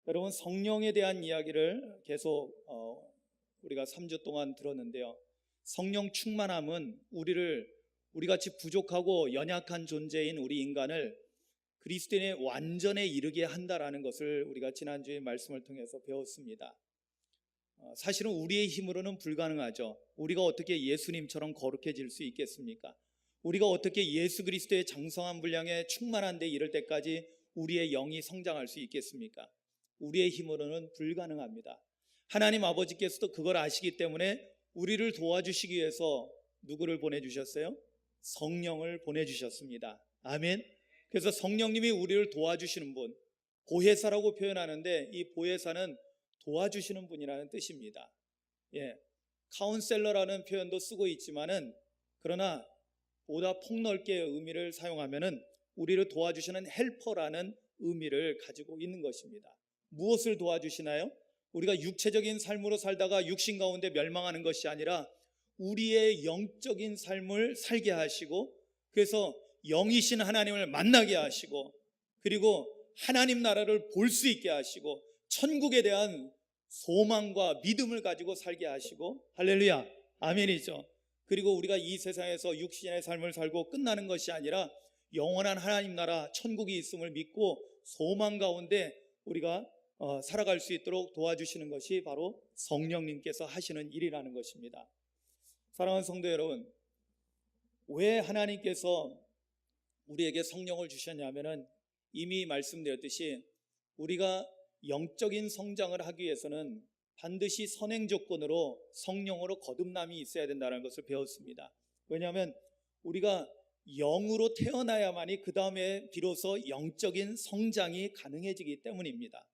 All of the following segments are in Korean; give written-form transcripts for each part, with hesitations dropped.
여러분, 성령에 대한 이야기를 계속 우리가 3주 동안 들었는데요. 성령 충만함은 우리같이 부족하고 연약한 존재인 우리 인간을 그리스도인의 완전에 이르게 한다라는 것을 우리가 지난주에 말씀을 통해서 배웠습니다. 사실은 우리의 힘으로는 불가능하죠. 우리가 어떻게 예수님처럼 거룩해질 수 있겠습니까? 우리가 어떻게 예수 그리스도의 장성한 분량에 충만한 데 이를 때까지 우리의 영이 성장할 수 있겠습니까? 우리의 힘으로는 불가능합니다. 하나님 아버지께서도 그걸 아시기 때문에 우리를 도와주시기 위해서 누구를 보내주셨어요? 성령을 보내주셨습니다. 아멘. 그래서 성령님이 우리를 도와주시는 분, 보혜사라고 표현하는데 이 보혜사는 도와주시는 분이라는 뜻입니다. 카운셀러라는 표현도 쓰고 있지만은 그러나 보다 폭넓게 의미를 사용하면은 우리를 도와주시는 헬퍼라는 의미를 가지고 있는 것입니다. 무엇을 도와주시나요? 우리가 육체적인 삶으로 살다가 육신 가운데 멸망하는 것이 아니라 우리의 영적인 삶을 살게 하시고, 그래서 영이신 하나님을 만나게 하시고, 그리고 하나님 나라를 볼 수 있게 하시고, 천국에 대한 소망과 믿음을 가지고 살게 하시고, 할렐루야, 아멘이죠. 그리고 우리가 이 세상에서 육신의 삶을 살고 끝나는 것이 아니라 영원한 하나님 나라 천국이 있음을 믿고 소망 가운데 우리가 살아갈 수 있도록 도와주시는 것이 바로 성령님께서 하시는 일이라는 것입니다. 사랑하는 성도 여러분, 왜 하나님께서 우리에게 성령을 주셨냐면은 이미 말씀드렸듯이 우리가 영적인 성장을 하기 위해서는 반드시 선행 조건으로 성령으로 거듭남이 있어야 된다는 것을 배웠습니다. 왜냐하면 우리가 영으로 태어나야만이 그 다음에 비로소 영적인 성장이 가능해지기 때문입니다.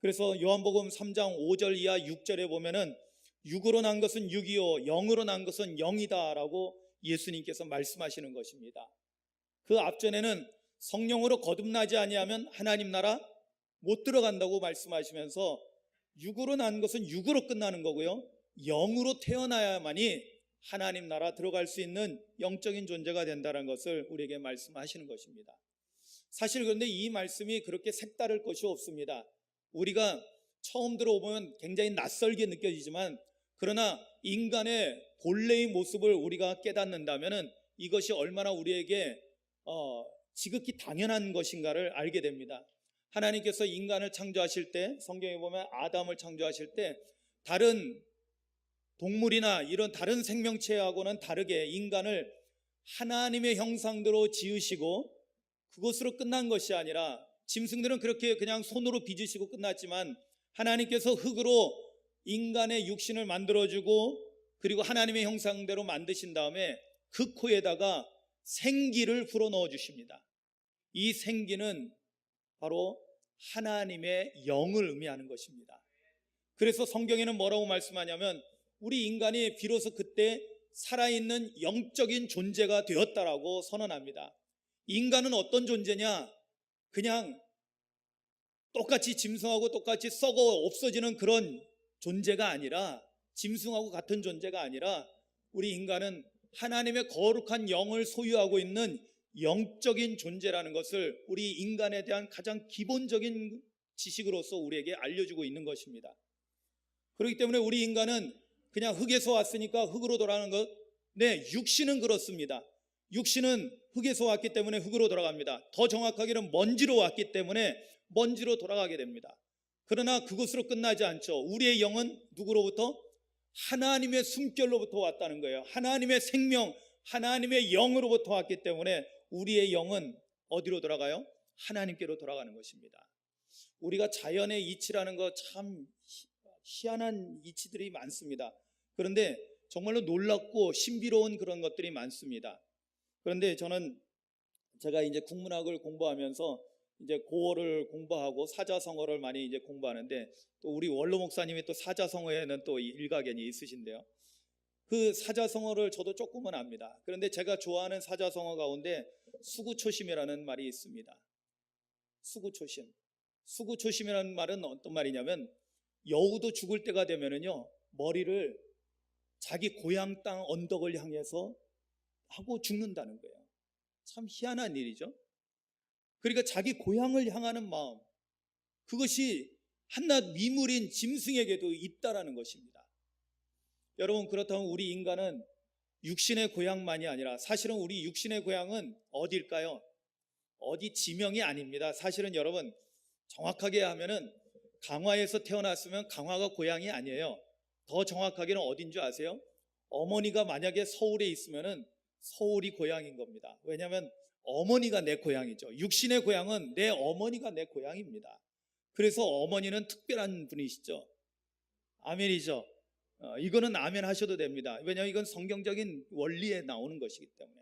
그래서 요한복음 3장 5절 이하 6절에 보면은 육으로 난 것은 육이요 영으로 난 것은 영이다 라고 예수님께서 말씀하시는 것입니다. 그 앞전에는 성령으로 거듭나지 아니하면 하나님 나라 못 들어간다고 말씀하시면서 육으로 난 것은 육으로 끝나는 거고요, 영으로 태어나야만이 하나님 나라 들어갈 수 있는 영적인 존재가 된다는 것을 우리에게 말씀하시는 것입니다. 사실 그런데 이 말씀이 그렇게 색다를 것이 없습니다. 우리가 처음 들어보면 굉장히 낯설게 느껴지지만 그러나 인간의 본래의 모습을 우리가 깨닫는다면 이것이 얼마나 우리에게 지극히 당연한 것인가를 알게 됩니다. 하나님께서 인간을 창조하실 때, 성경에 보면 아담을 창조하실 때 다른 동물이나 이런 다른 생명체하고는 다르게 인간을 하나님의 형상대로 지으시고 그것으로 끝난 것이 아니라, 짐승들은 그렇게 그냥 손으로 빚으시고 끝났지만 하나님께서 흙으로 인간의 육신을 만들어주고 그리고 하나님의 형상대로 만드신 다음에 그 코에다가 생기를 불어넣어 주십니다. 이 생기는 바로 하나님의 영을 의미하는 것입니다. 그래서 성경에는 뭐라고 말씀하냐면 우리 인간이 비로소 그때 살아있는 영적인 존재가 되었다라고 선언합니다. 인간은 어떤 존재냐? 그냥 똑같이 짐승하고 똑같이 썩어 없어지는 그런 존재가 아니라, 짐승하고 같은 존재가 아니라 우리 인간은 하나님의 거룩한 영을 소유하고 있는 영적인 존재라는 것을 우리 인간에 대한 가장 기본적인 지식으로서 우리에게 알려주고 있는 것입니다. 그렇기 때문에 우리 인간은 그냥 흙에서 왔으니까 흙으로 돌아가는 것, 육신은 그렇습니다. 육신은 흙에서 왔기 때문에 흙으로 돌아갑니다. 더 정확하게는 먼지로 왔기 때문에 먼지로 돌아가게 됩니다. 그러나 그것으로 끝나지 않죠. 우리의 영은 누구로부터? 하나님의 숨결로부터 왔다는 거예요. 하나님의 생명, 하나님의 영으로부터 왔기 때문에 우리의 영은 어디로 돌아가요? 하나님께로 돌아가는 것입니다. 우리가 자연의 이치라는 거 참 희한한 이치들이 많습니다. 그런데 정말로 놀랍고 신비로운 그런 것들이 많습니다. 그런데 제가 이제 국문학을 공부하면서 이제 고어를 공부하고 사자성어를 많이 이제 공부하는데, 또 우리 원로 목사님이 또 사자성어에는 또 일가견이 있으신데요. 그 사자성어를 저도 조금은 압니다. 그런데 제가 좋아하는 사자성어 가운데 수구초심이라는 말이 있습니다. 수구초심. 수구초심이라는 말은 어떤 말이냐면 여우도 죽을 때가 되면은요 머리를 자기 고향 땅 언덕을 향해서 하고 죽는다는 거예요. 참 희한한 일이죠. 그러니까 자기 고향을 향하는 마음, 그것이 한낱 미물인 짐승에게도 있다라는 것입니다. 여러분, 그렇다면 우리 인간은 육신의 고향만이 아니라 사실은 우리 육신의 고향은 어딜까요? 어디 지명이 아닙니다. 사실은 여러분, 정확하게 하면은 강화에서 태어났으면 강화가 고향이 아니에요. 더 정확하게는 어딘 줄 아세요? 어머니가 만약에 서울에 있으면은 서울이 고향인 겁니다. 왜냐하면 어머니가 내 고향이죠. 육신의 고향은 내 어머니가 내 고향입니다. 그래서 어머니는 특별한 분이시죠. 아멘이죠. 이거는 아멘 하셔도 됩니다. 왜냐하면 이건 성경적인 원리에 나오는 것이기 때문에.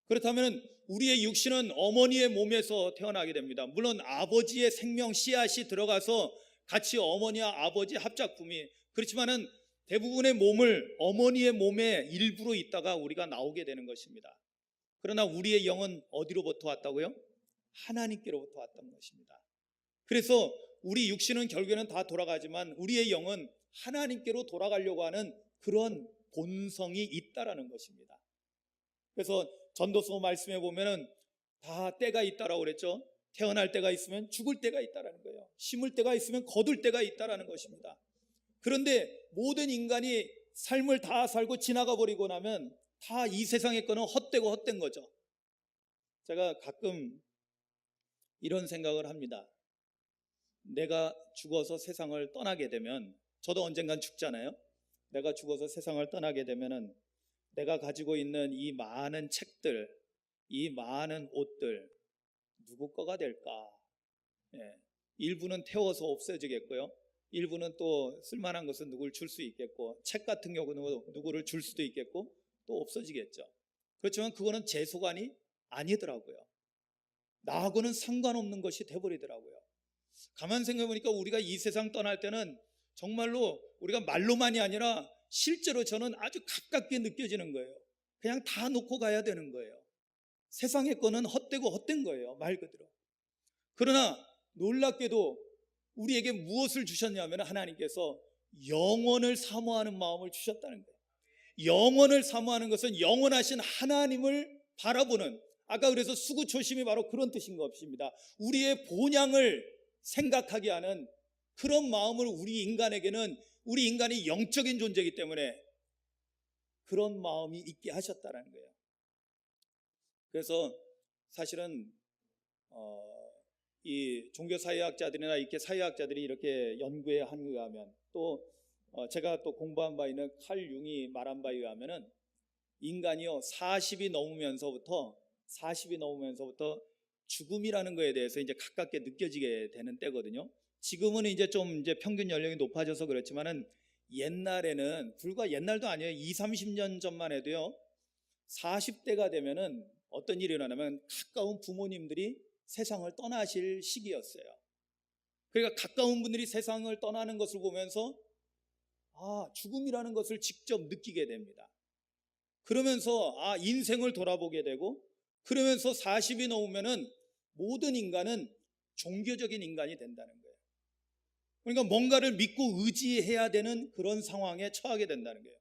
그렇다면 우리의 육신은 어머니의 몸에서 태어나게 됩니다. 물론 아버지의 생명 씨앗이 들어가서 같이 어머니와 아버지 합작품이, 그렇지만은 대부분의 몸을 어머니의 몸의 일부로 있다가 우리가 나오게 되는 것입니다. 그러나 우리의 영은 어디로부터 왔다고요? 하나님께로부터 왔다는 것입니다. 그래서 우리 육신은 결국에는 다 돌아가지만 우리의 영은 하나님께로 돌아가려고 하는 그런 본성이 있다라는 것입니다. 그래서 전도서 말씀에 보면은 다 때가 있다라고 그랬죠. 태어날 때가 있으면 죽을 때가 있다라는 거예요. 심을 때가 있으면 거둘 때가 있다라는 것입니다. 그런데 모든 인간이 삶을 다 살고 지나가 버리고 나면 다 이 세상의 거는 헛되고 헛된 거죠. 제가 가끔 이런 생각을 합니다. 내가 죽어서 세상을 떠나게 되면, 저도 언젠간 죽잖아요. 내가 죽어서 세상을 떠나게 되면은 내가 가지고 있는 이 많은 책들, 이 많은 옷들 누구 거가 될까? 일부는 태워서 없어지겠고요. 일부는 또 쓸만한 것은 누구를 줄 수 있겠고, 책 같은 경우는 누구를 줄 수도 있겠고 또 없어지겠죠. 그렇지만 그거는 제 소관이 아니더라고요. 나하고는 상관없는 것이 돼버리더라고요. 가만 생각해보니까 우리가 이 세상 떠날 때는 정말로 우리가 말로만이 아니라 실제로 저는 아주 가깝게 느껴지는 거예요. 그냥 다 놓고 가야 되는 거예요. 세상의 거는 헛되고 헛된 거예요, 말 그대로. 그러나 놀랍게도 우리에게 무엇을 주셨냐면 하나님께서 영원을 사모하는 마음을 주셨다는 거예요. 영원을 사모하는 것은 영원하신 하나님을 바라보는, 아까 그래서 수구초심이 바로 그런 뜻인 것입니다. 우리의 본향을 생각하게 하는 그런 마음을 우리 인간에게는, 우리 인간이 영적인 존재이기 때문에 그런 마음이 있게 하셨다는 거예요. 그래서 사실은 이 종교사회학자들이나 이렇게 사회학자들이 이렇게 연구에 한 거에 의하면, 또 제가 또 공부한 바에 있는 칼 융이 말한 바에 의하면은 인간이요 40이 넘으면서부터 죽음이라는 거에 대해서 이제 가깝게 느껴지게 되는 때거든요. 지금은 이제 좀 이제 평균 연령이 높아져서 그렇지만은 옛날에는, 불과 옛날도 아니에요. 20-30년 전만 해도요. 40대가 되면은 어떤 일이 일어나면 가까운 부모님들이 세상을 떠나실 시기였어요. 그러니까 가까운 분들이 세상을 떠나는 것을 보면서 죽음이라는 것을 직접 느끼게 됩니다. 그러면서 인생을 돌아보게 되고, 그러면서 40이 넘으면은 모든 인간은 종교적인 인간이 된다는 거예요. 그러니까 뭔가를 믿고 의지해야 되는 그런 상황에 처하게 된다는 거예요.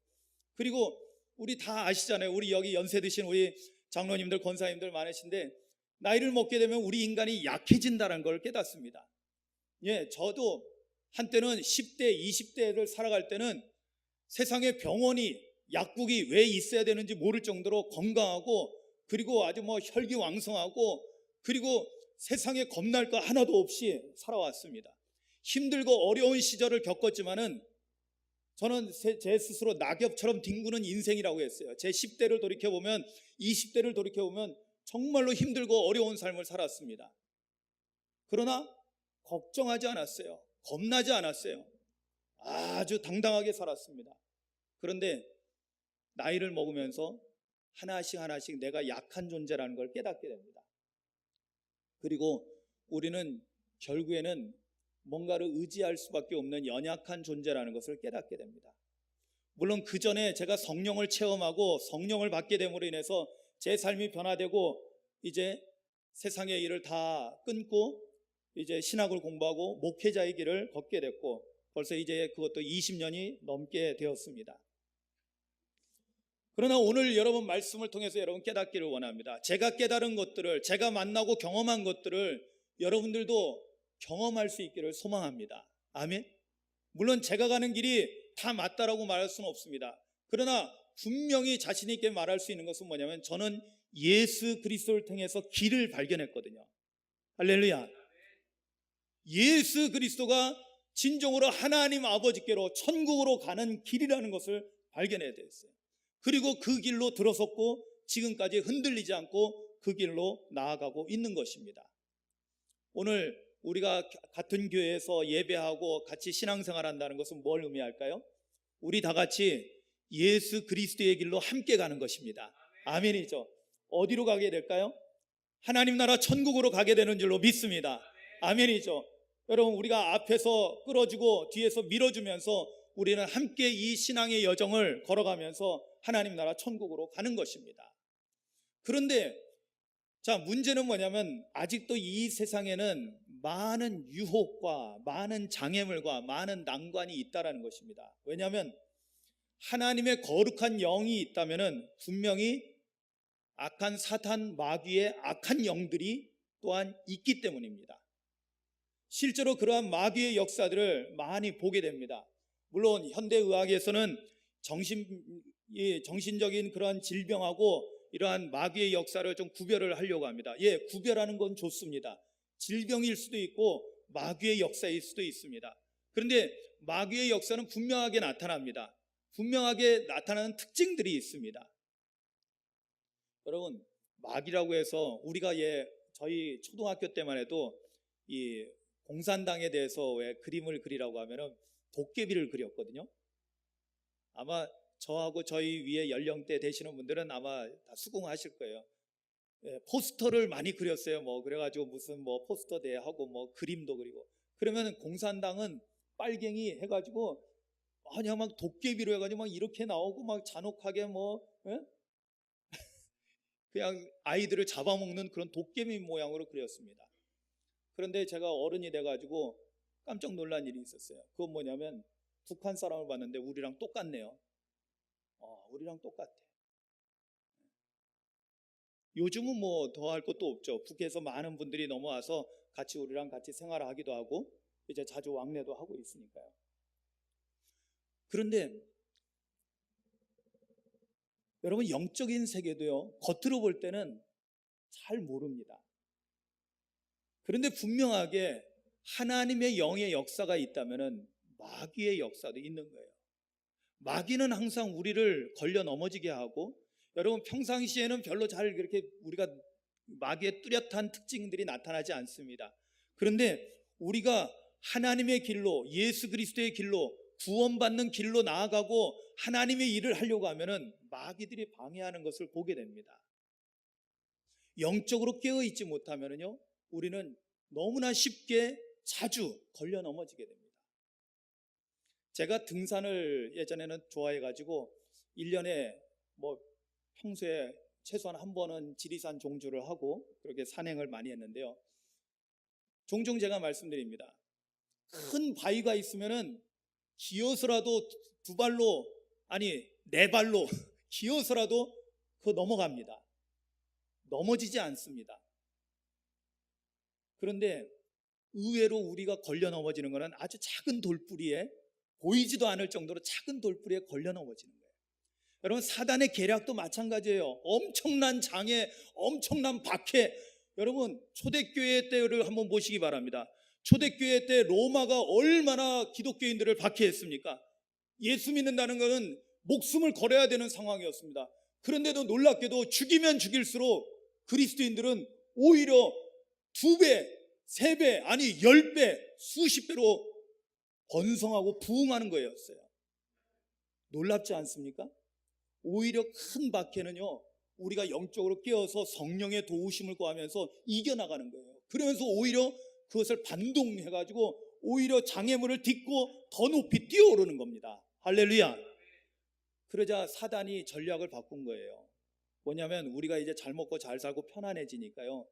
그리고 우리 다 아시잖아요. 우리 여기 연세 드신 우리 장로님들, 권사님들 많으신데, 나이를 먹게 되면 우리 인간이 약해진다는 걸 깨닫습니다. 저도 한때는 10대, 20대를 살아갈 때는 세상에 병원이, 약국이 왜 있어야 되는지 모를 정도로 건강하고, 그리고 아주 혈기왕성하고, 그리고 세상에 겁날 거 하나도 없이 살아왔습니다. 힘들고 어려운 시절을 겪었지만은 저는 제 스스로 낙엽처럼 뒹구는 인생이라고 했어요. 제 10대를 돌이켜보면, 20대를 돌이켜보면 정말로 힘들고 어려운 삶을 살았습니다. 그러나 걱정하지 않았어요. 겁나지 않았어요. 아주 당당하게 살았습니다. 그런데 나이를 먹으면서 하나씩 내가 약한 존재라는 걸 깨닫게 됩니다. 그리고 우리는 결국에는 뭔가를 의지할 수밖에 없는 연약한 존재라는 것을 깨닫게 됩니다. 물론 그 전에 제가 성령을 체험하고 성령을 받게 됨으로 인해서 제 삶이 변화되고, 이제 세상의 일을 다 끊고 이제 신학을 공부하고 목회자의 길을 걷게 됐고, 벌써 이제 그것도 20년이 넘게 되었습니다. 그러나 오늘 여러분 말씀을 통해서 여러분 깨닫기를 원합니다. 제가 깨달은 것들을, 제가 만나고 경험한 것들을 여러분들도 경험할 수 있기를 소망합니다. 아멘. 물론 제가 가는 길이 다 맞다라고 말할 수는 없습니다. 그러나 분명히 자신 있게 말할 수 있는 것은 뭐냐면 저는 예수 그리스도를 통해서 길을 발견했거든요. 할렐루야. 예수 그리스도가 진정으로 하나님 아버지께로 천국으로 가는 길이라는 것을 발견해야 됐어요. 그리고 그 길로 들어섰고 지금까지 흔들리지 않고 그 길로 나아가고 있는 것입니다. 오늘 우리가 같은 교회에서 예배하고 같이 신앙생활 한다는 것은 뭘 의미할까요? 우리 다 같이 예수 그리스도의 길로 함께 가는 것입니다. 아멘이죠. 어디로 가게 될까요? 하나님 나라 천국으로 가게 되는 줄로 믿습니다. 아멘이죠. 여러분, 우리가 앞에서 끌어주고 뒤에서 밀어주면서 우리는 함께 이 신앙의 여정을 걸어가면서 하나님 나라 천국으로 가는 것입니다. 그런데 자, 문제는 뭐냐면 아직도 이 세상에는 많은 유혹과 많은 장애물과 많은 난관이 있다는 것입니다. 왜냐하면 하나님의 거룩한 영이 있다면 분명히 악한 사탄 마귀의 악한 영들이 또한 있기 때문입니다. 실제로 그러한 마귀의 역사들을 많이 보게 됩니다. 물론 현대의학에서는 정신적인 그러한 질병하고 이러한 마귀의 역사를 좀 구별을 하려고 합니다. 구별하는 건 좋습니다. 질병일 수도 있고 마귀의 역사일 수도 있습니다. 그런데 마귀의 역사는 분명하게 나타납니다. 분명하게 나타나는 특징들이 있습니다. 여러분, 마귀라고 해서 우리가 저희 초등학교 때만 해도 이 공산당에 대해서 왜 그림을 그리라고 하면은 도깨비를 그렸거든요. 아마 저하고 저희 위에 연령대 되시는 분들은 아마 다 수긍하실 거예요. 포스터를 많이 그렸어요. 그래가지고 무슨 포스터 대회하고 그림도 그리고. 그러면 공산당은 빨갱이 해가지고 그냥 막 도깨비로 해가지고 막 이렇게 나오고 막 잔혹하게 그냥 아이들을 잡아먹는 그런 도깨비 모양으로 그렸습니다. 그런데 제가 어른이 돼가지고 깜짝 놀란 일이 있었어요. 그건 뭐냐면 북한 사람을 봤는데 우리랑 똑같네요. 우리랑 똑같아. 요즘은 더 할 것도 없죠. 북에서 많은 분들이 넘어와서 우리랑 같이 생활하기도 하고 이제 자주 왕래도 하고 있으니까요. 그런데 여러분, 영적인 세계도요, 겉으로 볼 때는 잘 모릅니다. 그런데 분명하게 하나님의 영의 역사가 있다면 마귀의 역사도 있는 거예요. 마귀는 항상 우리를 걸려 넘어지게 하고, 여러분 평상시에는 별로 잘 그렇게 우리가 마귀의 뚜렷한 특징들이 나타나지 않습니다. 그런데 우리가 하나님의 길로, 예수 그리스도의 길로, 구원받는 길로 나아가고 하나님의 일을 하려고 하면은 마귀들이 방해하는 것을 보게 됩니다. 영적으로 깨어있지 못하면은요, 우리는 너무나 쉽게 자주 걸려 넘어지게 됩니다. 제가 등산을 예전에는 좋아해가지고 1년에 평소에 최소한 한 번은 지리산 종주를 하고 그렇게 산행을 많이 했는데요. 종종 제가 말씀드립니다. 큰 바위가 있으면은 기어서라도 두 발로, 아니 네 발로 기어서라도 그거 넘어갑니다. 넘어지지 않습니다. 그런데 의외로 우리가 걸려 넘어지는 것은 아주 작은 돌뿌리에, 보이지도 않을 정도로 작은 돌뿌리에 걸려 넘어지는 거예요. 여러분, 사단의 계략도 마찬가지예요. 엄청난 장애, 엄청난 박해. 여러분, 초대교회 때를 한번 보시기 바랍니다. 초대교회 때 로마가 얼마나 기독교인들을 박해했습니까? 예수 믿는다는 것은 목숨을 걸어야 되는 상황이었습니다. 그런데도 놀랍게도 죽이면 죽일수록 그리스도인들은 오히려 2배, 3배, 아니 10배, 수십 배로 번성하고 부흥하는 거였어요. 놀랍지 않습니까? 오히려 큰 박해는요, 우리가 영적으로 깨어서 성령의 도우심을 구하면서 이겨나가는 거예요. 그러면서 오히려 그것을 반동해가지고 오히려 장애물을 딛고 더 높이 뛰어오르는 겁니다. 할렐루야. 그러자 사단이 전략을 바꾼 거예요. 뭐냐면 우리가 이제 잘 먹고 잘 살고 편안해지니까요,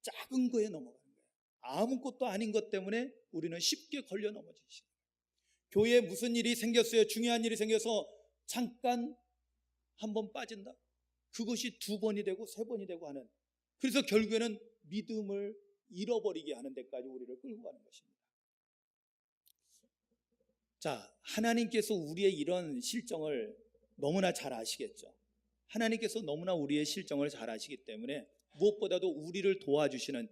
작은 거에 넘어가는 거예요. 아무것도 아닌 것 때문에 우리는 쉽게 걸려 넘어지시죠. 교회에 무슨 일이 생겼어요. 중요한 일이 생겨서 잠깐 한번 빠진다. 그것이 2번이 되고 3번이 되고 하는, 그래서 결국에는 믿음을 잃어버리게 하는 데까지 우리를 끌고 가는 것입니다. 자, 하나님께서 우리의 이런 실정을 너무나 잘 아시겠죠. 하나님께서 너무나 우리의 실정을 잘 아시기 때문에 무엇보다도 우리를 도와주시는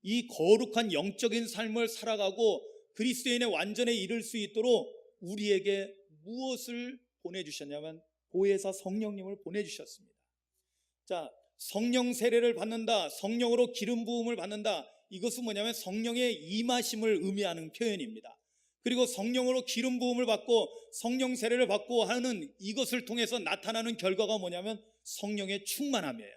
이 거룩한 영적인 삶을 살아가고 그리스도인의 완전에 이를 수 있도록 우리에게 무엇을 보내주셨냐면 보혜사 성령님을 보내주셨습니다. 자, 성령 세례를 받는다, 성령으로 기름 부음을 받는다, 이것은 뭐냐면 성령의 임하심을 의미하는 표현입니다. 그리고 성령으로 기름 부음을 받고 성령 세례를 받고 하는 이것을 통해서 나타나는 결과가 뭐냐면 성령의 충만함이에요.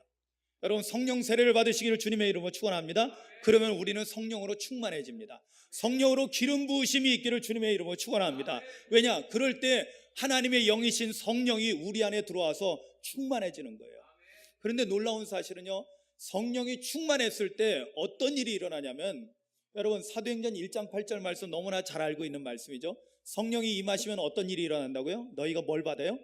여러분, 성령 세례를 받으시기를 주님의 이름으로 축원합니다. 그러면 우리는 성령으로 충만해집니다. 성령으로 기름 부으심이 있기를 주님의 이름으로 축원합니다. 왜냐? 그럴 때 하나님의 영이신 성령이 우리 안에 들어와서 충만해지는 거예요. 그런데 놀라운 사실은요, 성령이 충만했을 때 어떤 일이 일어나냐면, 여러분 사도행전 1장 8절 말씀 너무나 잘 알고 있는 말씀이죠. 성령이 임하시면 어떤 일이 일어난다고요? 너희가 뭘 받아요?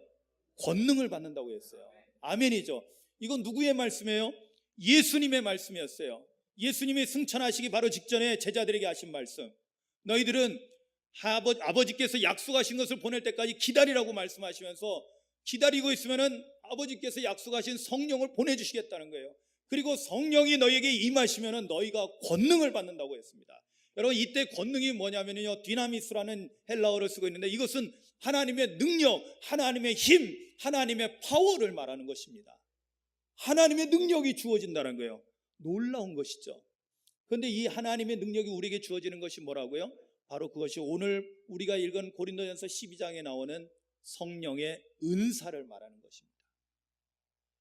권능을 받는다고 했어요. 아멘이죠. 이건 누구의 말씀이에요? 예수님의 말씀이었어요. 예수님이 승천하시기 바로 직전에 제자들에게 하신 말씀. 너희들은 아버지께서 약속하신 것을 보낼 때까지 기다리라고 말씀하시면서 기다리고 있으면은 아버지께서 약속하신 성령을 보내주시겠다는 거예요. 그리고 성령이 너희에게 임하시면은 너희가 권능을 받는다고 했습니다. 여러분, 이때 권능이 뭐냐면요, 디나미스라는 헬라어를 쓰고 있는데 이것은 하나님의 능력, 하나님의 힘, 하나님의 파워를 말하는 것입니다. 하나님의 능력이 주어진다는 거예요. 놀라운 것이죠. 그런데 이 하나님의 능력이 우리에게 주어지는 것이 뭐라고요? 바로 그것이 오늘 우리가 읽은 고린도전서 12장에 나오는 성령의 은사를 말하는 것입니다.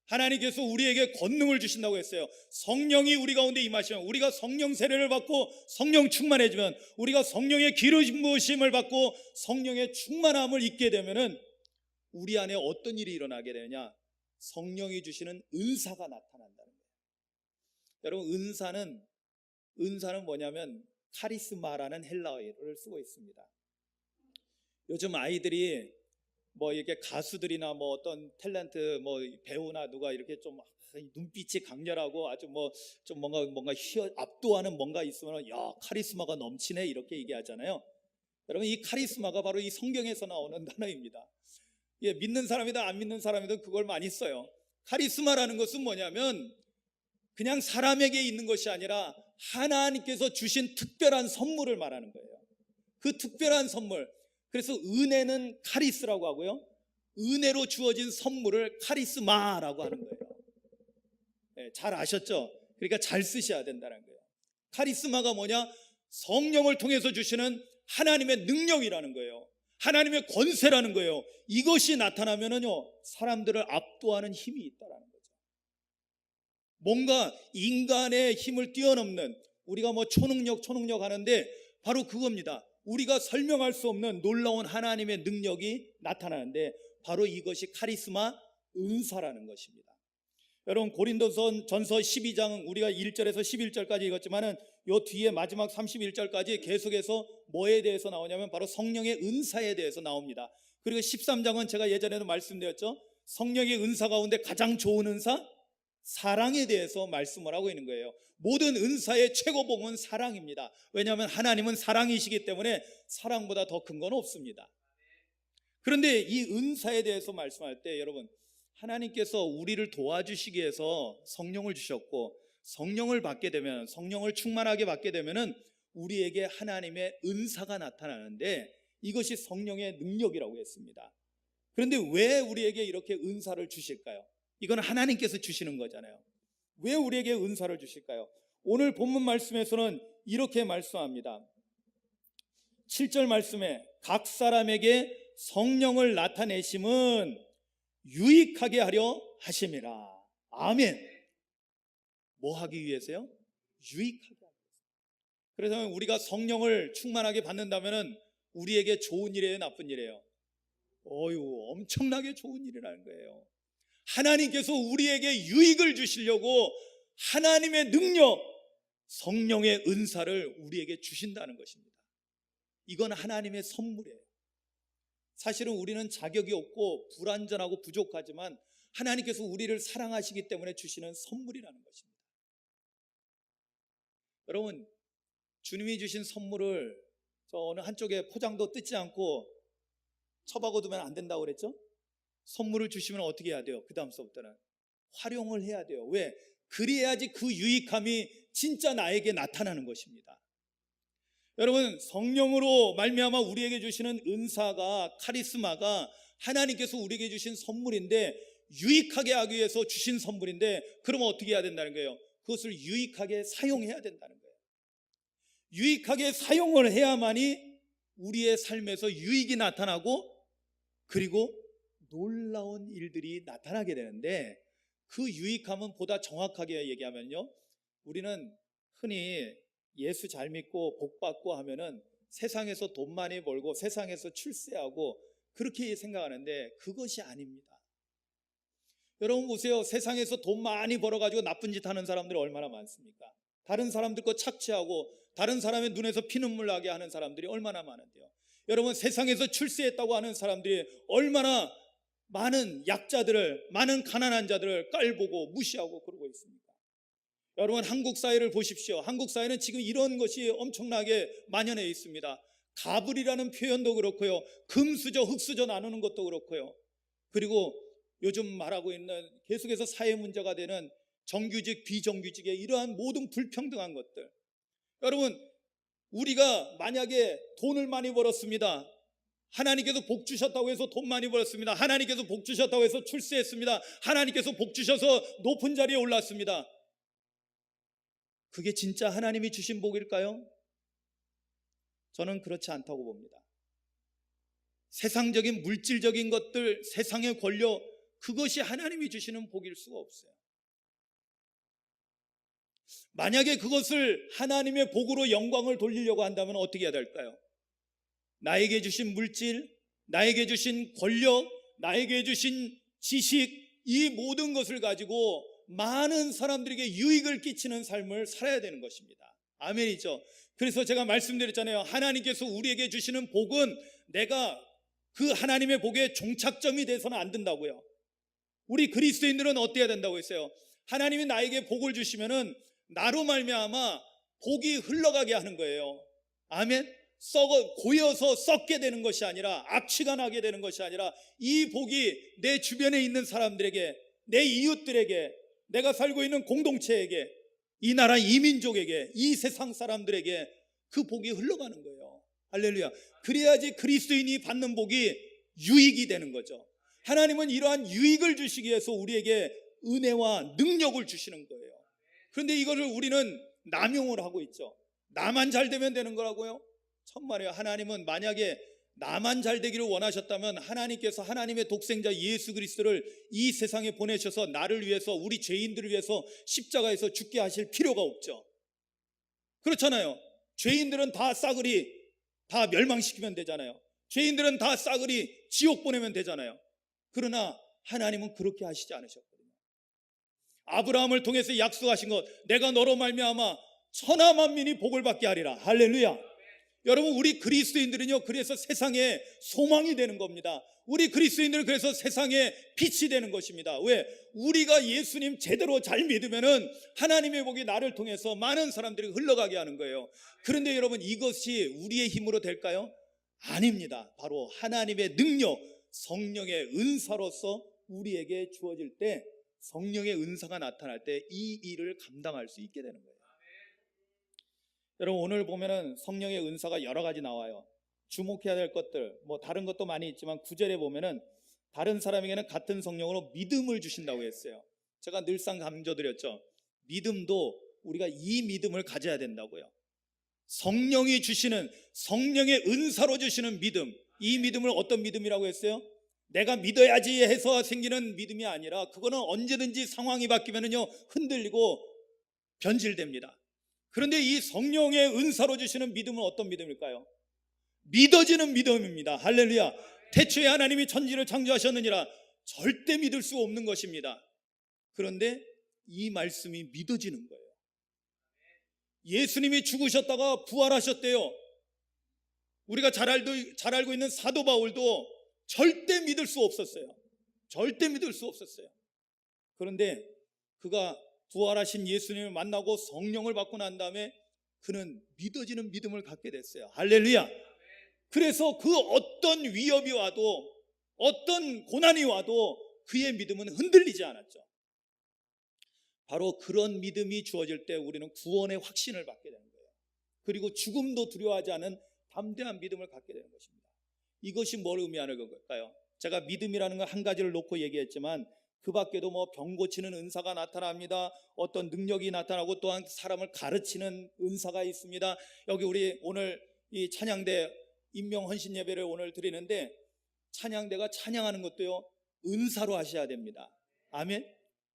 하나님께서 우리에게 권능을 주신다고 했어요. 성령이 우리 가운데 임하시면, 우리가 성령 세례를 받고 성령 충만해지면, 우리가 성령의 기름 부으심을 받고 성령의 충만함을 입게 되면은 우리 안에 어떤 일이 일어나게 되느냐? 성령이 주시는 은사가 나타난다는 거예요. 여러분, 은사는 뭐냐면 카리스마라는 헬라어를 쓰고 있습니다. 요즘 아이들이 뭐 이렇게 가수들이나 뭐 어떤 탤런트 뭐 배우나 누가 이렇게 좀 눈빛이 강렬하고 아주 뭐 좀 뭔가 압도하는 뭔가 있으면 야, 카리스마가 넘치네 이렇게 얘기하잖아요. 여러분, 이 카리스마가 바로 이 성경에서 나오는 단어입니다. 예, 믿는 사람이든 안 믿는 사람이든 그걸 많이 써요. 카리스마라는 것은 뭐냐면 그냥 사람에게 있는 것이 아니라 하나님께서 주신 특별한 선물을 말하는 거예요. 그 특별한 선물. 그래서 은혜는 카리스라고 하고요, 은혜로 주어진 선물을 카리스마라고 하는 거예요. 네, 잘 아셨죠? 그러니까 잘 쓰셔야 된다는 거예요. 카리스마가 뭐냐? 성령을 통해서 주시는 하나님의 능력이라는 거예요. 하나님의 권세라는 거예요. 이것이 나타나면은요, 사람들을 압도하는 힘이 있다라는 거죠. 뭔가 인간의 힘을 뛰어넘는, 우리가 뭐 초능력 하는데 바로 그겁니다. 우리가 설명할 수 없는 놀라운 하나님의 능력이 나타나는데 바로 이것이 카리스마, 은사라는 것입니다. 여러분, 고린도전서 12장 우리가 1절에서 11절까지 읽었지만은 요 뒤에 마지막 31절까지 계속해서 뭐에 대해서 나오냐면 바로 성령의 은사에 대해서 나옵니다. 그리고 13장은 제가 예전에도 말씀드렸죠. 성령의 은사 가운데 가장 좋은 은사, 사랑에 대해서 말씀을 하고 있는 거예요. 모든 은사의 최고봉은 사랑입니다. 왜냐하면 하나님은 사랑이시기 때문에 사랑보다 더 큰 건 없습니다. 그런데 이 은사에 대해서 말씀할 때 여러분, 하나님께서 우리를 도와주시기 위해서 성령을 주셨고, 성령을 받게 되면, 성령을 충만하게 받게 되면은 우리에게 하나님의 은사가 나타나는데 이것이 성령의 능력이라고 했습니다. 그런데 왜 우리에게 이렇게 은사를 주실까요? 이건 하나님께서 주시는 거잖아요. 왜 우리에게 은사를 주실까요? 오늘 본문 말씀에서는 이렇게 말씀합니다. 7절 말씀에 각 사람에게 성령을 나타내심은 유익하게 하려 하심이라. 아멘. 뭐 하기 위해서요? 유익하게 하기 위해서. 그래서 우리가 성령을 충만하게 받는다면 우리에게 좋은 일이에요, 나쁜 일이에요? 엄청나게 좋은 일이라는 거예요. 하나님께서 우리에게 유익을 주시려고 하나님의 능력, 성령의 은사를 우리에게 주신다는 것입니다. 이건 하나님의 선물이에요. 사실은 우리는 자격이 없고 불완전하고 부족하지만 하나님께서 우리를 사랑하시기 때문에 주시는 선물이라는 것입니다. 여러분, 주님이 주신 선물을 저 어느 한쪽에 포장도 뜯지 않고 처박아 두면 안 된다고 그랬죠? 선물을 주시면 어떻게 해야 돼요? 그 다음서부터는 활용을 해야 돼요. 왜? 그래야지 그 유익함이 진짜 나에게 나타나는 것입니다. 여러분, 성령으로 말미암아 우리에게 주시는 은사가, 카리스마가 하나님께서 우리에게 주신 선물인데, 유익하게 하기 위해서 주신 선물인데, 그러면 어떻게 해야 된다는 거예요? 그것을 유익하게 사용해야 된다는 거예요. 유익하게 사용을 해야만이 우리의 삶에서 유익이 나타나고, 그리고 놀라운 일들이 나타나게 되는데, 그 유익함은 보다 정확하게 얘기하면요, 우리는 흔히 예수 잘 믿고 복 받고 하면은 세상에서 돈 많이 벌고 세상에서 출세하고 그렇게 생각하는데, 그것이 아닙니다. 여러분 보세요. 세상에서 돈 많이 벌어가지고 나쁜 짓 하는 사람들이 얼마나 많습니까? 다른 사람들 거 착취하고 다른 사람의 눈에서 피눈물 나게 하는 사람들이 얼마나 많은데요. 여러분, 세상에서 출세했다고 하는 사람들이 얼마나 많은 약자들을, 많은 가난한 자들을 깔보고 무시하고 그러고 있습니까? 여러분, 한국 사회를 보십시오. 한국 사회는 지금 이런 것이 엄청나게 만연해 있습니다. 가불이라는 표현도 그렇고요, 금수저 흙수저 나누는 것도 그렇고요, 그리고 요즘 말하고 있는 계속해서 사회 문제가 되는 정규직, 비정규직의 이러한 모든 불평등한 것들. 여러분, 우리가 만약에 돈을 많이 벌었습니다. 하나님께서 복 주셨다고 해서 돈 많이 벌었습니다. 하나님께서 복 주셨다고 해서 출세했습니다. 하나님께서 복 주셔서 높은 자리에 올랐습니다. 그게 진짜 하나님이 주신 복일까요? 저는 그렇지 않다고 봅니다. 세상적인 물질적인 것들, 세상의 권력, 그것이 하나님이 주시는 복일 수가 없어요. 만약에 그것을 하나님의 복으로 영광을 돌리려고 한다면 어떻게 해야 될까요? 나에게 주신 물질, 나에게 주신 권력, 나에게 주신 지식, 이 모든 것을 가지고 많은 사람들에게 유익을 끼치는 삶을 살아야 되는 것입니다. 아멘이죠. 그래서 제가 말씀드렸잖아요. 하나님께서 우리에게 주시는 복은 내가 그 하나님의 복의 종착점이 돼서는 안 된다고요. 우리 그리스도인들은 어때야 된다고 했어요? 하나님이 나에게 복을 주시면은 나로 말미암아 복이 흘러가게 하는 거예요. 아멘. 고여서 썩게 되는 것이 아니라, 악취가 나게 되는 것이 아니라, 이 복이 내 주변에 있는 사람들에게, 내 이웃들에게, 내가 살고 있는 공동체에게, 이 나라 이민족에게, 이 세상 사람들에게 그 복이 흘러가는 거예요. 할렐루야. 그래야지 그리스도인이 받는 복이 유익이 되는 거죠. 하나님은 이러한 유익을 주시기 위해서 우리에게 은혜와 능력을 주시는 거예요. 그런데 이거를 우리는 남용을 하고 있죠. 나만 잘 되면 되는 거라고요? 정말이에요. 하나님은 만약에 나만 잘 되기를 원하셨다면 하나님께서 하나님의 독생자 예수 그리스도를 이 세상에 보내셔서 나를 위해서, 우리 죄인들을 위해서 십자가에서 죽게 하실 필요가 없죠. 그렇잖아요. 죄인들은 다 싸그리 다 멸망시키면 되잖아요. 죄인들은 다 싸그리 지옥 보내면 되잖아요. 그러나 하나님은 그렇게 하시지 않으셨거든요. 아브라함을 통해서 약속하신 것, 내가 너로 말미암아 천하 만민이 복을 받게 하리라. 할렐루야. 여러분, 우리 그리스도인들은요, 그래서 세상에 소망이 되는 겁니다. 우리 그리스도인들은 그래서 세상에 빛이 되는 것입니다. 왜? 우리가 예수님 제대로 잘 믿으면은 하나님의 복이 나를 통해서 많은 사람들이 흘러가게 하는 거예요. 그런데 여러분, 이것이 우리의 힘으로 될까요? 아닙니다. 바로 하나님의 능력, 성령의 은사로서 우리에게 주어질 때, 성령의 은사가 나타날 때 이 일을 감당할 수 있게 되는 거예요. 여러분, 오늘 보면은 성령의 은사가 여러 가지 나와요. 주목해야 될 것들, 다른 것도 많이 있지만 9절에 보면은 다른 사람에게는 같은 성령으로 믿음을 주신다고 했어요. 제가 늘상 강조드렸죠. 믿음도 우리가 이 믿음을 가져야 된다고요. 성령이 주시는, 성령의 은사로 주시는 믿음, 이 믿음을 어떤 믿음이라고 했어요? 내가 믿어야지 해서 생기는 믿음이 아니라, 그거는 언제든지 상황이 바뀌면은요, 흔들리고 변질됩니다. 그런데 이 성령의 은사로 주시는 믿음은 어떤 믿음일까요? 믿어지는 믿음입니다. 할렐루야. 태초에 하나님이 천지를 창조하셨느니라. 절대 믿을 수 없는 것입니다. 그런데 이 말씀이 믿어지는 거예요. 예수님이 죽으셨다가 부활하셨대요. 우리가 잘 알고 있는 사도 바울도 절대 믿을 수 없었어요. 절대 믿을 수 없었어요. 그런데 그가 부활하신 예수님을 만나고 성령을 받고 난 다음에 그는 믿어지는 믿음을 갖게 됐어요. 할렐루야. 그래서 그 어떤 위협이 와도 어떤 고난이 와도 그의 믿음은 흔들리지 않았죠. 바로 그런 믿음이 주어질 때 우리는 구원의 확신을 받게 되는 거예요. 그리고 죽음도 두려워하지 않은 담대한 믿음을 갖게 되는 것입니다. 이것이 뭘 의미하는 걸까요? 제가 믿음이라는 걸 한 가지를 놓고 얘기했지만 그 밖에도 뭐 병 고치는 은사가 나타납니다. 어떤 능력이 나타나고 또한 사람을 가르치는 은사가 있습니다. 여기 우리 오늘 이 찬양대 임명헌신 예배를 오늘 드리는데 찬양대가 찬양하는 것도요 은사로 하셔야 됩니다. 아멘.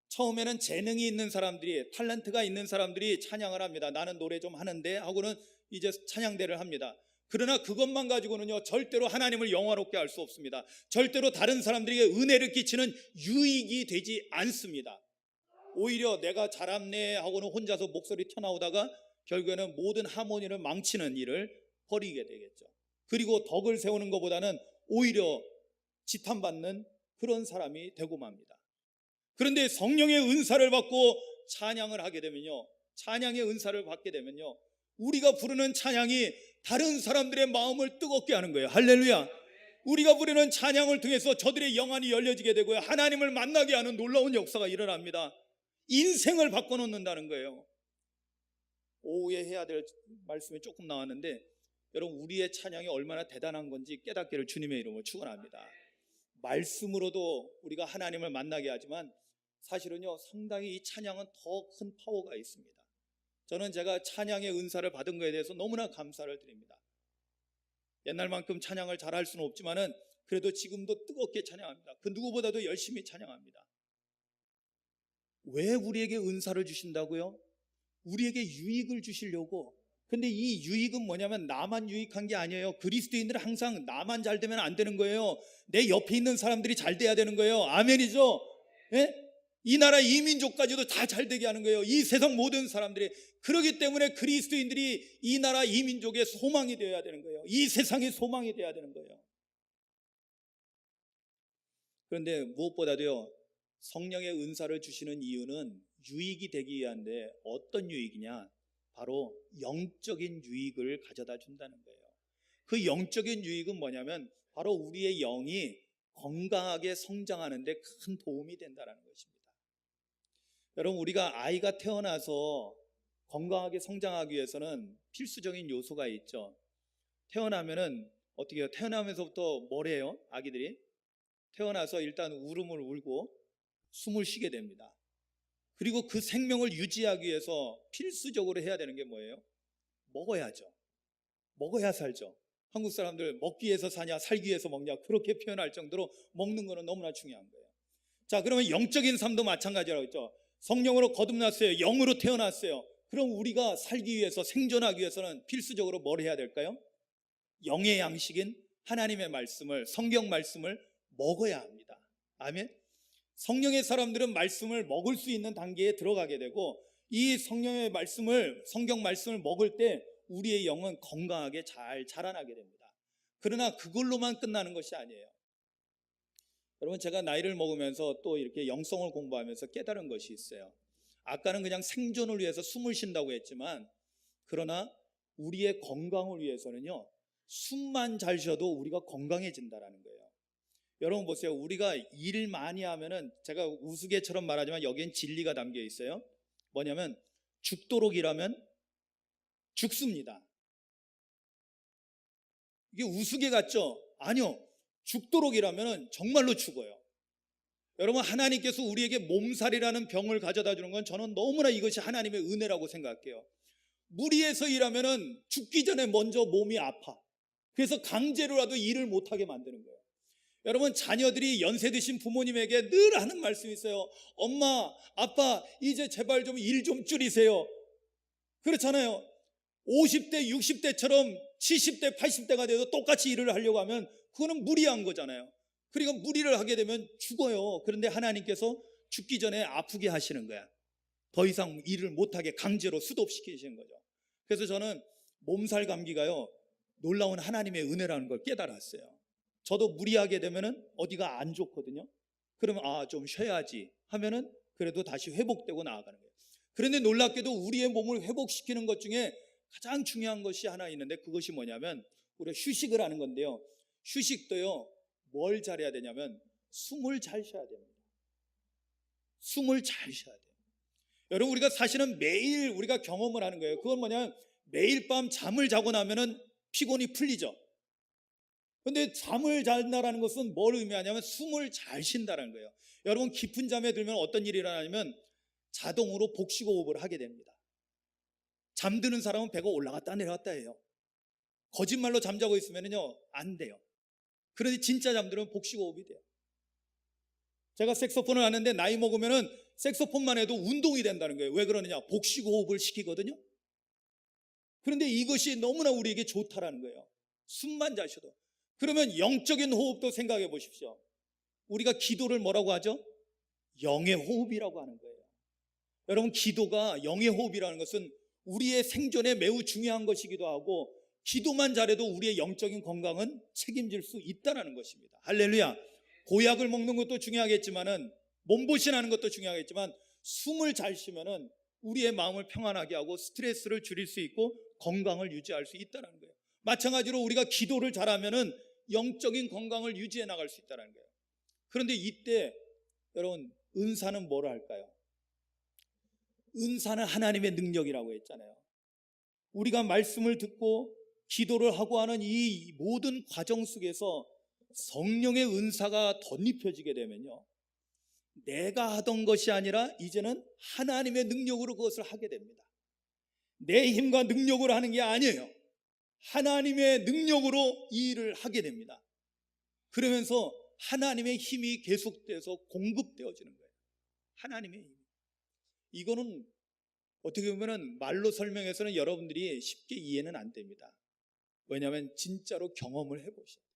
처음에는 재능이 있는 사람들이, 탤런트가 있는 사람들이 찬양을 합니다. 나는 노래 좀 하는데 하고는 이제 찬양대를 합니다. 그러나 그것만 가지고는요 절대로 하나님을 영화롭게 할 수 없습니다. 절대로 다른 사람들에게 은혜를 끼치는 유익이 되지 않습니다. 오히려 내가 잘합네 하고는 혼자서 목소리 튀어나오다가 결국에는 모든 하모니를 망치는 일을 벌이게 되겠죠. 그리고 덕을 세우는 것보다는 오히려 지탄받는 그런 사람이 되고 맙니다. 그런데 성령의 은사를 받고 찬양을 하게 되면요, 찬양의 은사를 받게 되면요, 우리가 부르는 찬양이 다른 사람들의 마음을 뜨겁게 하는 거예요. 할렐루야. 우리가 부르는 찬양을 통해서 저들의 영안이 열려지게 되고요, 하나님을 만나게 하는 놀라운 역사가 일어납니다. 인생을 바꿔놓는다는 거예요. 오후에 해야 될 말씀이 조금 나왔는데 여러분, 우리의 찬양이 얼마나 대단한 건지 깨닫기를 주님의 이름으로 축원합니다. 말씀으로도 우리가 하나님을 만나게 하지만 사실은요 상당히 이 찬양은 더 큰 파워가 있습니다. 저는 제가 찬양의 은사를 받은 것에 대해서 너무나 감사를 드립니다. 옛날만큼 찬양을 잘할 수는 없지만은 그래도 지금도 뜨겁게 찬양합니다. 그 누구보다도 열심히 찬양합니다. 왜 우리에게 은사를 주신다고요? 우리에게 유익을 주시려고. 근데 이 유익은 뭐냐면 나만 유익한 게 아니에요. 그리스도인들은 항상 나만 잘 되면 안 되는 거예요. 내 옆에 있는 사람들이 잘 돼야 되는 거예요. 아멘이죠? 예? 이 나라 이민족까지도 다 잘 되게 하는 거예요. 이 세상 모든 사람들이. 그렇기 때문에 그리스도인들이 이 나라 이민족의 소망이 되어야 되는 거예요. 이 세상의 소망이 되어야 되는 거예요. 그런데 무엇보다도요, 성령의 은사를 주시는 이유는 유익이 되기 위한데 어떤 유익이냐? 바로 영적인 유익을 가져다 준다는 거예요. 그 영적인 유익은 뭐냐면 바로 우리의 영이 건강하게 성장하는 데 큰 도움이 된다는 것입니다. 여러분, 우리가 아이가 태어나서 건강하게 성장하기 위해서는 필수적인 요소가 있죠. 태어나면은 어떻게 해요? 태어나면서부터 뭘 해요? 아기들이 태어나서 일단 울음을 울고 숨을 쉬게 됩니다. 그리고 그 생명을 유지하기 위해서 필수적으로 해야 되는 게 뭐예요? 먹어야죠. 먹어야 살죠. 한국 사람들 먹기 위해서 사냐 살기 위해서 먹냐 그렇게 표현할 정도로 먹는 거는 너무나 중요한 거예요. 자, 그러면 영적인 삶도 마찬가지라고 했죠. 성령으로 거듭났어요. 영으로 태어났어요. 그럼 우리가 살기 위해서, 생존하기 위해서는 필수적으로 뭘 해야 될까요? 영의 양식인 하나님의 말씀을, 성경 말씀을 먹어야 합니다. 아멘. 성령의 사람들은 말씀을 먹을 수 있는 단계에 들어가게 되고, 이 성령의 말씀을, 성경 말씀을 먹을 때 우리의 영은 건강하게 잘 자라나게 됩니다. 그러나 그걸로만 끝나는 것이 아니에요. 여러분, 제가 나이를 먹으면서 또 이렇게 영성을 공부하면서 깨달은 것이 있어요. 아까는 그냥 생존을 위해서 숨을 쉰다고 했지만, 그러나 우리의 건강을 위해서는요, 숨만 잘 쉬어도 우리가 건강해진다는 거예요. 여러분 보세요. 우리가 일 많이 하면은, 제가 우스개처럼 말하지만 여기엔 진리가 담겨 있어요. 뭐냐면 죽도록 일하면 죽습니다. 이게 우스개 같죠? 아니요. 죽도록 일하면 정말로 죽어요. 여러분, 하나님께서 우리에게 몸살이라는 병을 가져다 주는 건 저는 너무나 이것이 하나님의 은혜라고 생각해요. 무리해서 일하면 죽기 전에 먼저 몸이 아파. 그래서 강제로라도 일을 못하게 만드는 거예요. 여러분, 자녀들이 연세 드신 부모님에게 늘 하는 말씀이 있어요. 엄마, 아빠, 이제 제발 좀 일 좀 줄이세요. 그렇잖아요. 50대, 60대처럼 70대, 80대가 돼도 똑같이 일을 하려고 하면 그거는 무리한 거잖아요. 그러니까 무리를 하게 되면 죽어요. 그런데 하나님께서 죽기 전에 아프게 하시는 거야. 더 이상 일을 못하게 강제로 수도시키시는 거죠. 그래서 저는 몸살 감기가요, 놀라운 하나님의 은혜라는 걸 깨달았어요. 저도 무리하게 되면은 어디가 안 좋거든요. 그러면 좀 쉬어야지 하면은 그래도 다시 회복되고 나아가는 거예요. 그런데 놀랍게도 우리의 몸을 회복시키는 것 중에 가장 중요한 것이 하나 있는데, 그것이 뭐냐면 우리가 휴식을 하는 건데요. 휴식도요, 뭘 잘해야 되냐면 숨을 잘 쉬어야 됩니다. 숨을 잘 쉬어야 돼요. 여러분, 우리가 사실은 매일 우리가 경험을 하는 거예요. 그건 뭐냐면 매일 밤 잠을 자고 나면은 피곤이 풀리죠. 근데 잠을 잔다라는 것은 뭘 의미하냐면 숨을 잘 쉰다는 거예요. 여러분, 깊은 잠에 들면 어떤 일이 일어나냐면 자동으로 복식호흡을 하게 됩니다. 잠드는 사람은 배가 올라갔다 내려갔다 해요. 거짓말로 잠자고 있으면요 안 돼요. 그런데 진짜 잠들면 복식호흡이 돼요. 제가 색소폰을 하는데 나이 먹으면은 색소폰만 해도 운동이 된다는 거예요. 왜 그러느냐? 복식호흡을 시키거든요. 그런데 이것이 너무나 우리에게 좋다라는 거예요. 숨만 잘 쉬어도. 그러면 영적인 호흡도 생각해 보십시오. 우리가 기도를 뭐라고 하죠? 영의 호흡이라고 하는 거예요. 여러분, 기도가 영의 호흡이라는 것은 우리의 생존에 매우 중요한 것이기도 하고, 기도만 잘해도 우리의 영적인 건강은 책임질 수 있다는 것입니다. 할렐루야. 보약을 먹는 것도 중요하겠지만은, 몸보신하는 것도 중요하겠지만, 숨을 잘 쉬면은 우리의 마음을 평안하게 하고 스트레스를 줄일 수 있고 건강을 유지할 수 있다는 거예요. 마찬가지로 우리가 기도를 잘하면은 영적인 건강을 유지해 나갈 수 있다는 거예요. 그런데 이때 여러분, 은사는 뭐라 할까요? 은사는 하나님의 능력이라고 했잖아요. 우리가 말씀을 듣고 기도를 하고 하는 이 모든 과정 속에서 성령의 은사가 덧입혀지게 되면요, 내가 하던 것이 아니라 이제는 하나님의 능력으로 그것을 하게 됩니다. 내 힘과 능력으로 하는 게 아니에요. 하나님의 능력으로 이 일을 하게 됩니다. 그러면서 하나님의 힘이 계속돼서 공급되어지는 거예요. 하나님의 힘. 이거는 어떻게 보면 말로 설명해서는 여러분들이 쉽게 이해는 안 됩니다. 왜냐하면 진짜로 경험을 해보셔야 돼요.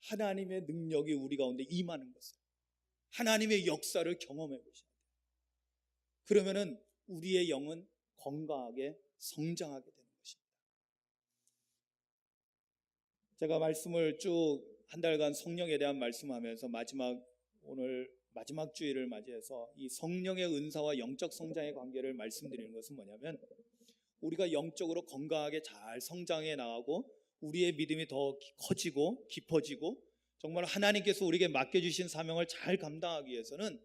하나님의 능력이 우리 가운데 임하는 것을, 하나님의 역사를 경험해 보셔야 돼요. 그러면은 우리의 영은 건강하게 성장하게 되는 것입니다. 제가 말씀을 쭉 한 달간 성령에 대한 말씀하면서 오늘 마지막 주일을 맞이해서 이 성령의 은사와 영적 성장의 관계를 말씀드리는 것은 뭐냐면, 우리가 영적으로 건강하게 잘 성장해 나가고 우리의 믿음이 더 커지고 깊어지고 정말 하나님께서 우리에게 맡겨주신 사명을 잘 감당하기 위해서는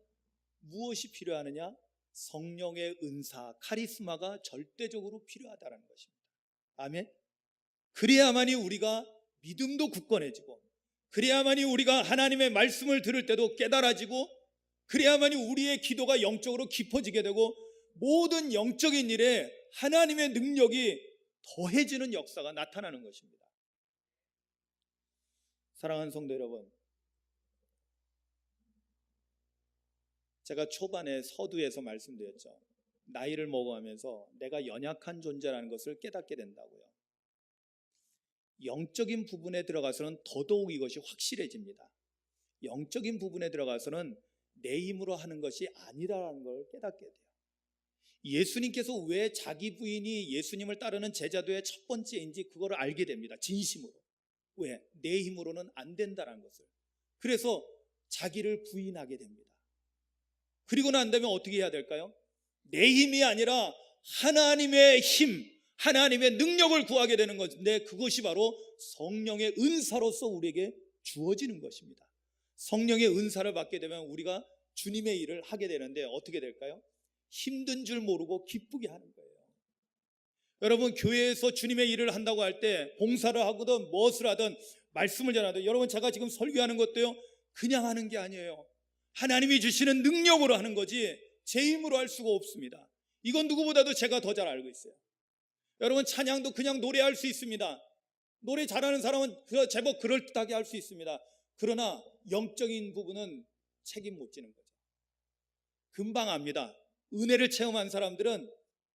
무엇이 필요하느냐? 성령의 은사, 카리스마가 절대적으로 필요하다는 것입니다. 아멘. 그래야만이 우리가 믿음도 굳건해지고, 그래야만이 우리가 하나님의 말씀을 들을 때도 깨달아지고, 그래야만이 우리의 기도가 영적으로 깊어지게 되고, 모든 영적인 일에 하나님의 능력이 더해지는 역사가 나타나는 것입니다. 사랑하는 성도 여러분, 제가 초반에 서두에서 말씀드렸죠. 나이를 먹어가면서 내가 연약한 존재라는 것을 깨닫게 된다고요. 영적인 부분에 들어가서는 더더욱 이것이 확실해집니다. 영적인 부분에 들어가서는 내 힘으로 하는 것이 아니라는 걸 깨닫게 돼요. 예수님께서 왜 자기 부인이 예수님을 따르는 제자도의 첫 번째인지 그거를 알게 됩니다. 진심으로. 왜? 내 힘으로는 안 된다는 것을. 그래서 자기를 부인하게 됩니다. 그리고 난 다음에 어떻게 해야 될까요? 내 힘이 아니라 하나님의 힘, 하나님의 능력을 구하게 되는 것인데, 그것이 바로 성령의 은사로서 우리에게 주어지는 것입니다. 성령의 은사를 받게 되면 우리가 주님의 일을 하게 되는데 어떻게 될까요? 힘든 줄 모르고 기쁘게 하는 거예요. 여러분, 교회에서 주님의 일을 한다고 할 때 봉사를 하거든 무엇을 하든 말씀을 전하든, 여러분, 제가 지금 설교하는 것도요 그냥 하는 게 아니에요. 하나님이 주시는 능력으로 하는 거지 제 힘으로 할 수가 없습니다. 이건 누구보다도 제가 더 잘 알고 있어요. 여러분, 찬양도 그냥 노래할 수 있습니다. 노래 잘하는 사람은 제법 그럴듯하게 할 수 있습니다. 그러나 영적인 부분은 책임 못 지는 거죠. 금방 압니다. 은혜를 체험한 사람들은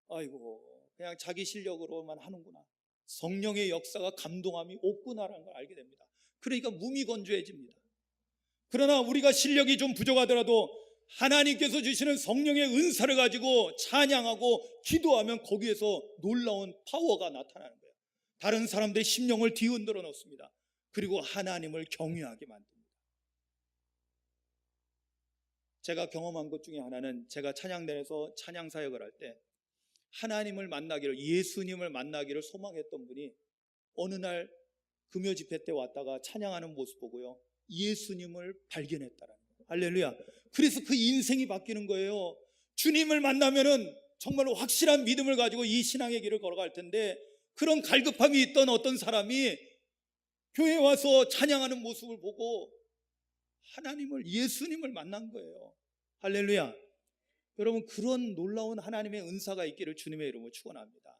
아이고 그냥 자기 실력으로만 하는구나, 성령의 역사가 감동함이 없구나라는 걸 알게 됩니다. 그러니까 몸이 건조해집니다. 그러나 우리가 실력이 좀 부족하더라도 하나님께서 주시는 성령의 은사를 가지고 찬양하고 기도하면 거기에서 놀라운 파워가 나타나는 거예요. 다른 사람들의 심령을 뒤흔들어 놓습니다. 그리고 하나님을 경외하게 만듭니다. 제가 경험한 것 중에 하나는, 제가 찬양단에서 찬양 사역을 할 때 하나님을 만나기를, 예수님을 만나기를 소망했던 분이 어느 날 금요 집회 때 왔다가 찬양하는 모습 보고요, 예수님을 발견했다라는 거예요. 할렐루야. 그래서 그 인생이 바뀌는 거예요. 주님을 만나면은 정말 확실한 믿음을 가지고 이 신앙의 길을 걸어갈 텐데, 그런 갈급함이 있던 어떤 사람이 교회에 와서 찬양하는 모습을 보고 하나님을, 예수님을 만난 거예요. 할렐루야. 여러분, 그런 놀라운 하나님의 은사가 있기를 주님의 이름으로 축원합니다.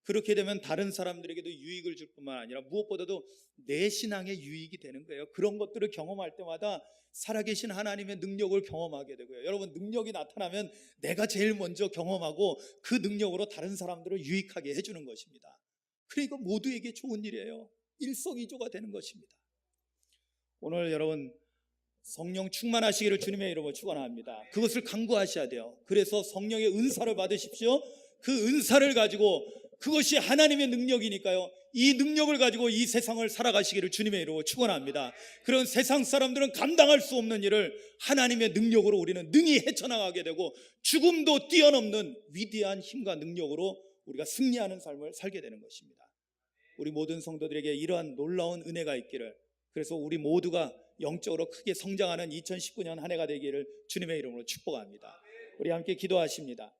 그렇게 되면 다른 사람들에게도 유익을 줄 뿐만 아니라 무엇보다도 내 신앙에 유익이 되는 거예요. 그런 것들을 경험할 때마다 살아계신 하나님의 능력을 경험하게 되고요. 여러분, 능력이 나타나면 내가 제일 먼저 경험하고 그 능력으로 다른 사람들을 유익하게 해주는 것입니다. 그러니까 모두에게 좋은 일이에요. 일석이조가 되는 것입니다. 오늘 여러분, 성령 충만하시기를 주님의 이름으로 축원합니다. 그것을 간구하셔야 돼요. 그래서 성령의 은사를 받으십시오. 그 은사를 가지고, 그것이 하나님의 능력이니까요, 이 능력을 가지고 이 세상을 살아가시기를 주님의 이름으로 축원합니다. 그런 세상 사람들은 감당할 수 없는 일을 하나님의 능력으로 우리는 능히 헤쳐나가게 되고, 죽음도 뛰어넘는 위대한 힘과 능력으로 우리가 승리하는 삶을 살게 되는 것입니다. 우리 모든 성도들에게 이러한 놀라운 은혜가 있기를, 그래서 우리 모두가 영적으로 크게 성장하는 2019년 한 해가 되기를 주님의 이름으로 축복합니다. 우리 함께 기도하십니다.